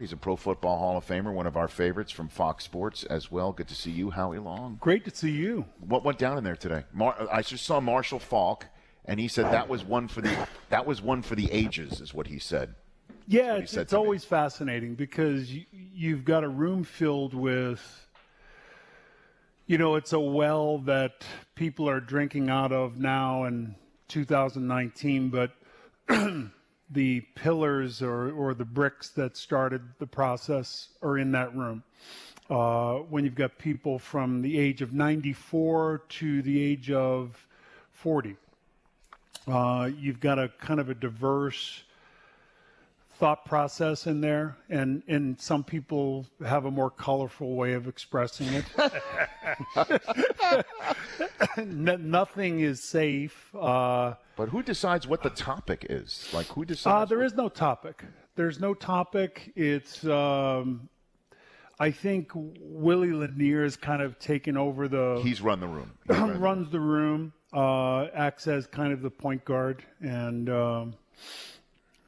He's a Pro Football Hall of Famer, one of our favorites from Fox Sports as well. Good to see you, Howie Long. Great to see you. What went down in there today? I just saw Marshall Faulk, and he said that was one for the ages, is what he said. Yeah, it's always fascinating because you've got a room filled with, it's a well that people are drinking out of now in 2019, but the pillars or the bricks that started the process are in that room. When you've got people from the age of 94 to the age of 40, you've got a kind of a diverse thought process in there, and some people have a more colorful way of expressing it. Nothing is safe. But who decides what the topic is? Like, who decides? There is no topic. There's no topic. It's, I think Willie Lanier has kind of taken over He's run the room. Runs the room, acts as kind of the point guard, and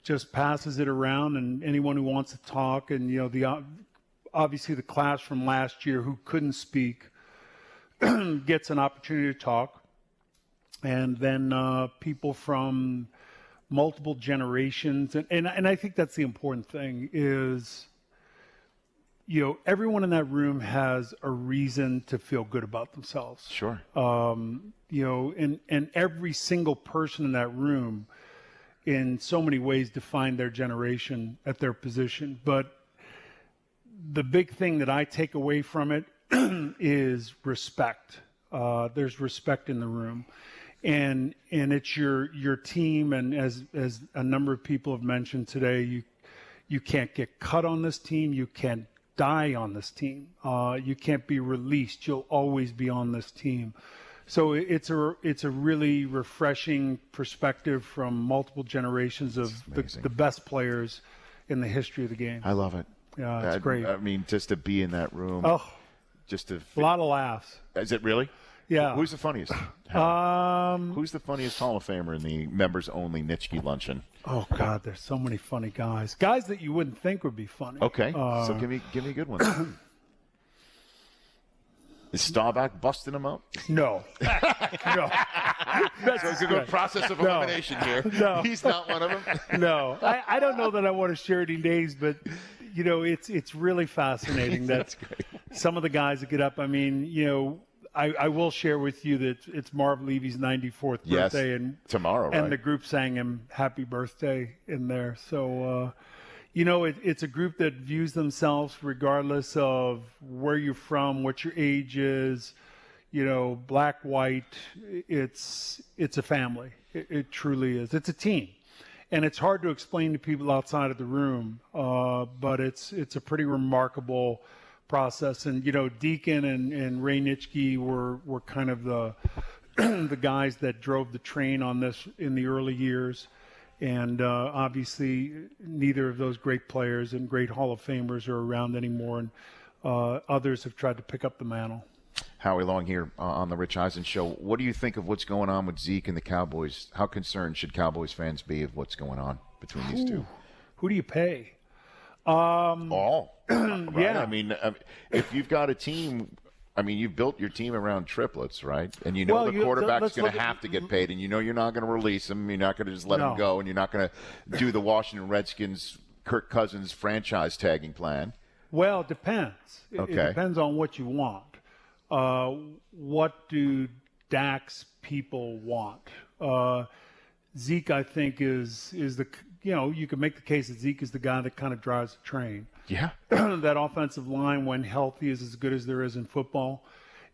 just passes it around, and anyone who wants to talk, and obviously the class from last year who couldn't speak gets an opportunity to talk, and then people from multiple generations, and I think that's the important thing is, everyone in that room has a reason to feel good about themselves. Sure. And every single person in that room in so many ways define their generation at their position. But the big thing that I take away from it is respect. There's respect in the room. And it's your team, and as a number of people have mentioned today, you can't get cut on this team, you can't die on this team. You can't be released. You'll always be on this team. So it's a really refreshing perspective from multiple generations of the best players in the history of the game. I love it. Yeah, it's great. I mean, just to be in that room. Oh, just a lot of laughs. Is it really? Yeah. Who's the funniest? Who's the funniest Hall of Famer in the members-only Nitschke luncheon? Oh God, there's so many funny guys. Guys that you wouldn't think would be funny. Okay, so give me a good one. Is Staubach busting him up? No. No. So it's a good process of elimination here. No. He's not one of them? No. I don't know that I want to share any names, but, it's really fascinating that some of the guys that get up, I mean, I will share with you that it's Marv Levy's 94th birthday. And tomorrow, right? And the group sang him happy birthday in there. So, it's a group that views themselves regardless of where you're from, what your age is, black, white. It's a family. It truly is. It's a team. And it's hard to explain to people outside of the room, but it's a pretty remarkable process. And, Deacon and Ray Nitschke were kind of the the guys that drove the train on this in the early years. And obviously, neither of those great players and great Hall of Famers are around anymore, and others have tried to pick up the mantle. Howie Long here on the Rich Eisen Show. What do you think of what's going on with Zeke and the Cowboys? How concerned should Cowboys fans be of what's going on between these two? Who do you pay? All. Right? Yeah. I mean, if you've got a team, you've built your team around triplets, right? And the quarterback's going to have to get paid, and you're not going to release him. You're not going to just let him go, and you're not going to do the Washington Redskins Kirk Cousins franchise tagging plan. Well, it depends. Okay. It depends on what you want. What do Dak's people want? Zeke, I think, is the you can make the case that Zeke is the guy that kind of drives the train. Yeah. That offensive line, when healthy, is as good as there is in football.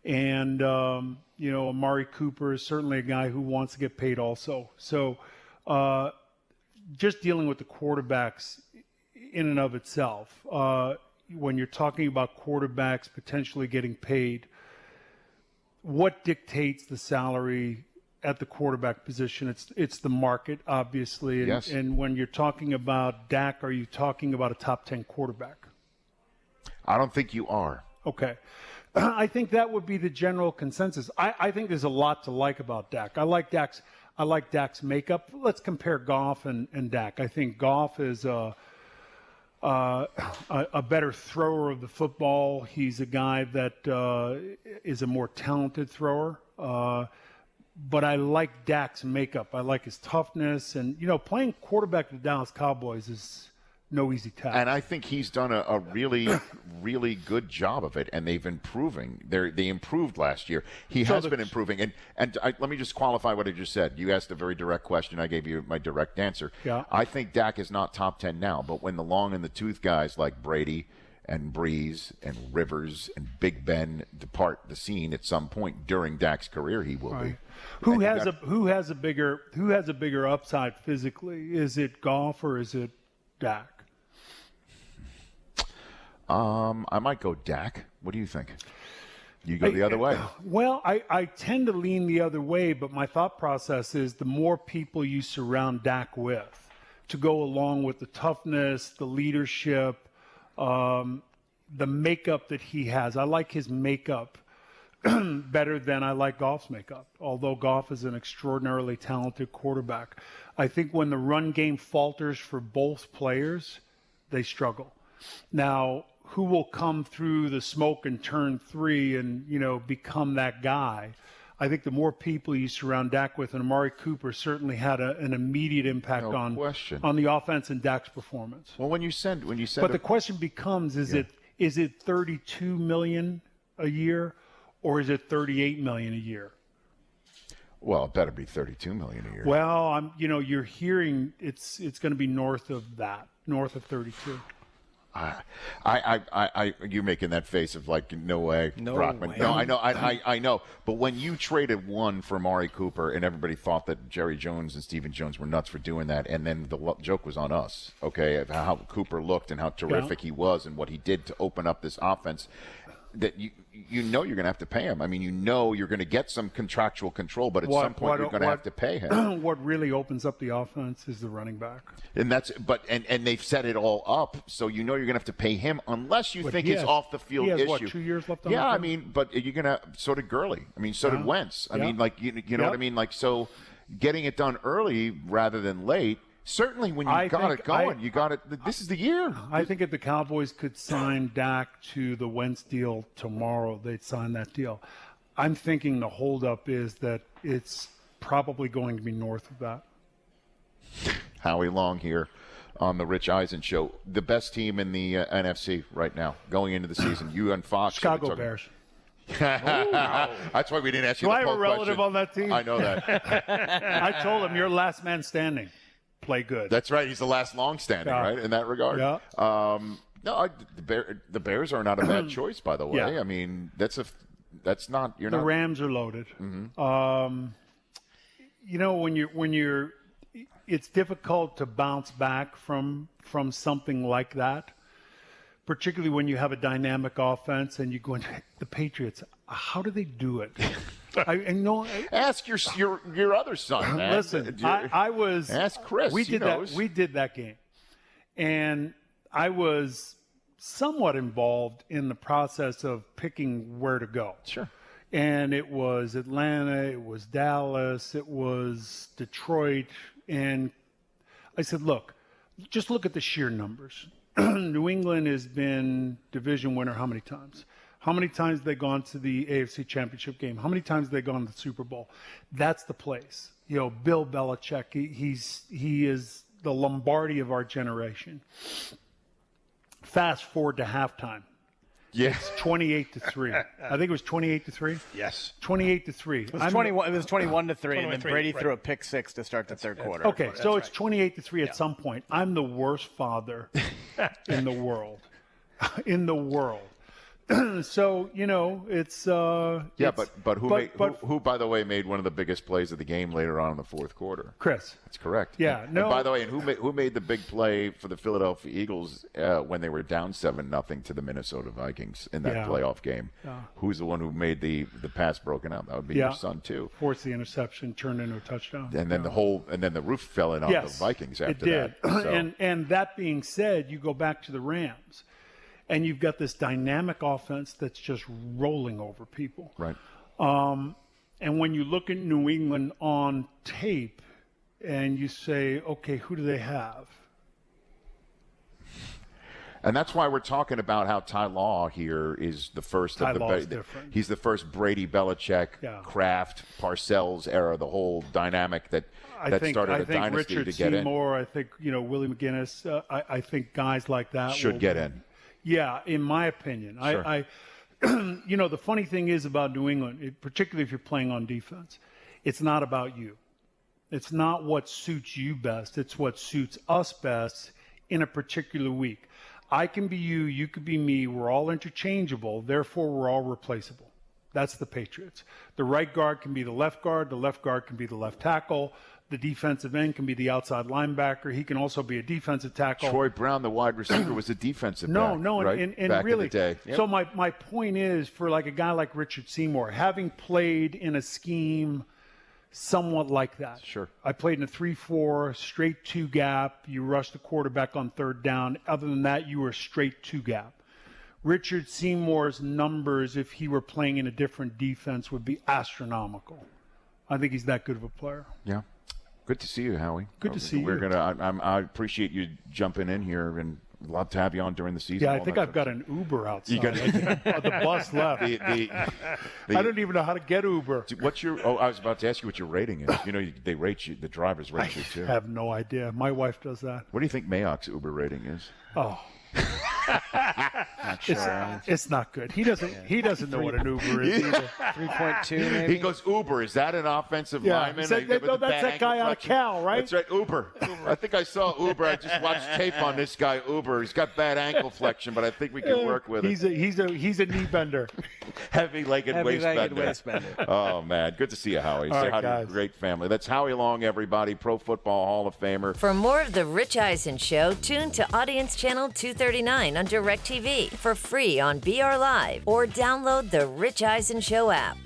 And, Amari Cooper is certainly a guy who wants to get paid also. So just dealing with the quarterbacks in and of itself, when you're talking about quarterbacks potentially getting paid, what dictates the salary at the quarterback position? It's the market, obviously. And, yes. And when you're talking about Dak, are you talking about a top 10 quarterback? I don't think you are. Okay. I think that would be the general consensus. I think there's a lot to like about Dak. I like Dak's makeup. Let's compare Goff and Dak. I think Goff is a a better thrower of the football. He's a guy that is a more talented thrower. But I like Dak's makeup. I like his toughness. And, playing quarterback for the Dallas Cowboys is no easy task. And I think he's done a really, really good job of it, and they've improving. They improved last year. He has been improving. And let me just qualify what I just said. You asked a very direct question. I gave you my direct answer. Yeah. I think Dak is not top 10 now, but when the long and the tooth guys like Brady and Breeze and Rivers and Big Ben depart the scene at some point during Dak's career, he will be. Who has a bigger upside physically? Is it Goff or is it Dak? I might go Dak. What do you think? You go the other way. Well, I tend to lean the other way, but my thought process is the more people you surround Dak with to go along with the toughness, the leadership, the makeup that he has. I like his makeup better than I like Goff's makeup, although Goff is an extraordinarily talented quarterback. I think when the run game falters for both players, they struggle. Now, who will come through the smoke and turn three and, become that guy? I think the more people you surround Dak with, and Amari Cooper certainly had an immediate impact on the offense and Dak's performance. Well, when you said, but the question becomes: is it $32 million a year, or is it $38 million a year? Well, it better be $32 million a year. Well, you're hearing it's going to be north of that, north of 32. You're making that face of like, no way, Brockman. Way. No, I know. But when you traded one for Amari Cooper, and everybody thought that Jerry Jones and Stephen Jones were nuts for doing that, and then the joke was on us, okay, of how Cooper looked and how terrific he was and what he did to open up this offense. That you're going to have to pay him. I mean, you're going to get some contractual control, but at some point you're going to have to pay him. What really opens up the offense is the running back. And they've set it all up, so you're going to have to pay him unless you think it's off the field issue. He has, 2 years left on Yeah, I mean, but you're going to so did Gurley. I mean, so did Wentz. I mean, like you know what I mean? Like, so getting it done early rather than late. Certainly, when you got it going, you got it. This is the year. I think if the Cowboys could sign Dak to the Wentz deal tomorrow, they'd sign that deal. I'm thinking the holdup is that it's probably going to be north of that. Howie Long here on the Rich Eisen Show. The best team in the NFC right now going into the season. You and Fox. Chicago Bears. That's why we didn't ask you the Do I have poll a relative question. on that team? I know that. I told him, you're last man standing. Play good. That's right. He's the last long standing, right, in that regard. Yeah. The Bears are not a bad choice, by the way. Yeah. I mean, that's not. You're the not. Rams are loaded. Mm-hmm. When you're, it's difficult to bounce back from something like that, particularly when you have a dynamic offense and you go into the Patriots. How do they do it? Ask your other son, man. Listen, I was. Ask Chris. We did that. We did that game, and I was somewhat involved in the process of picking where to go. Sure. And it was Atlanta, it was Dallas, it was Detroit, and I said, look, just look at the sheer numbers. New England has been division winner how many times? How many times have they gone to the AFC Championship game? How many times have they gone to the Super Bowl? That's the place. Bill Belichick, he is the Lombardi of our generation. Fast forward to halftime. Yes. 28-3. I think it was 28-3. Yes. 28-3. It was 21. It was 21-3, and then Brady threw a pick six to start the third quarter. Okay, so it's 28-3 at some point. I'm the worst father in the world. In the world. So it's but who by the way made one of the biggest plays of the game later on in the fourth quarter? Chris. That's correct. Yeah. And by the way, who made the big play for the Philadelphia Eagles when they were down 7-0 to the Minnesota Vikings in that playoff game? Yeah. Who's the one who made the pass broken up? That would be your son too. Forced the interception, turned into a touchdown. And then the roof fell in on the Vikings after that. It did. So. And that being said, you go back to the Rams. And you've got this dynamic offense that's just rolling over people. Right. And when you look at New England on tape and you say, okay, who do they have? And that's why we're talking about how Ty Law here is the first Ty of Law's the. different. He's the first Brady Belichick, Kraft, Parcells era, the whole dynamic that started a dynasty Richard to get Seymour, I think Willie McGinnis. I think guys like that should get in. Yeah, in my opinion, Sure. The funny thing is about New England, particularly if you're playing on defense, it's not about you. It's not what suits you best. It's what suits us best in a particular week. I can be you, you could be me. We're all interchangeable. Therefore, we're all replaceable. That's the Patriots. The right guard can be the left guard can be the left tackle. The defensive end can be the outside linebacker. He can also be a defensive tackle. Troy Brown, the wide receiver, was a defensive back. Right? And back really, in the day. Yep. So my point is, for like a guy like Richard Seymour, having played in a scheme somewhat like that. Sure. I played in a 3-4, straight 2 gap. You rush the quarterback on third down. Other than that, you were straight 2 gap. Richard Seymour's numbers, if he were playing in a different defense, would be astronomical. I think he's that good of a player. Yeah. Good to see you, Howie. Good to see you. I appreciate you jumping in here, and love to have you on during the season. Yeah, I think I've got an Uber outside. You got the bus left. I don't even know how to get Uber. What's your? Oh, I was about to ask you what your rating is. They rate you. The drivers rate you too. I have no idea. My wife does that. What do you think Mayock's Uber rating is? Oh. Not sure. It's not good. He doesn't know what an Uber is either. 3.2 maybe. He goes, Uber. Is that an offensive lineman? That's that guy out of Cal, right? That's right, Uber. I think I saw Uber. I just watched tape on this guy, Uber. He's got bad ankle flexion, but I think we can work with it. He's a knee bender. Heavy-legged waist bender. Oh, man. Good to see you, Howie. Say hi to your great family. That's Howie Long, everybody, Pro Football Hall of Famer. For more of The Rich Eisen Show, tune to Audience Channel 239 on DirecTV for free on BR Live or download the Rich Eisen Show app.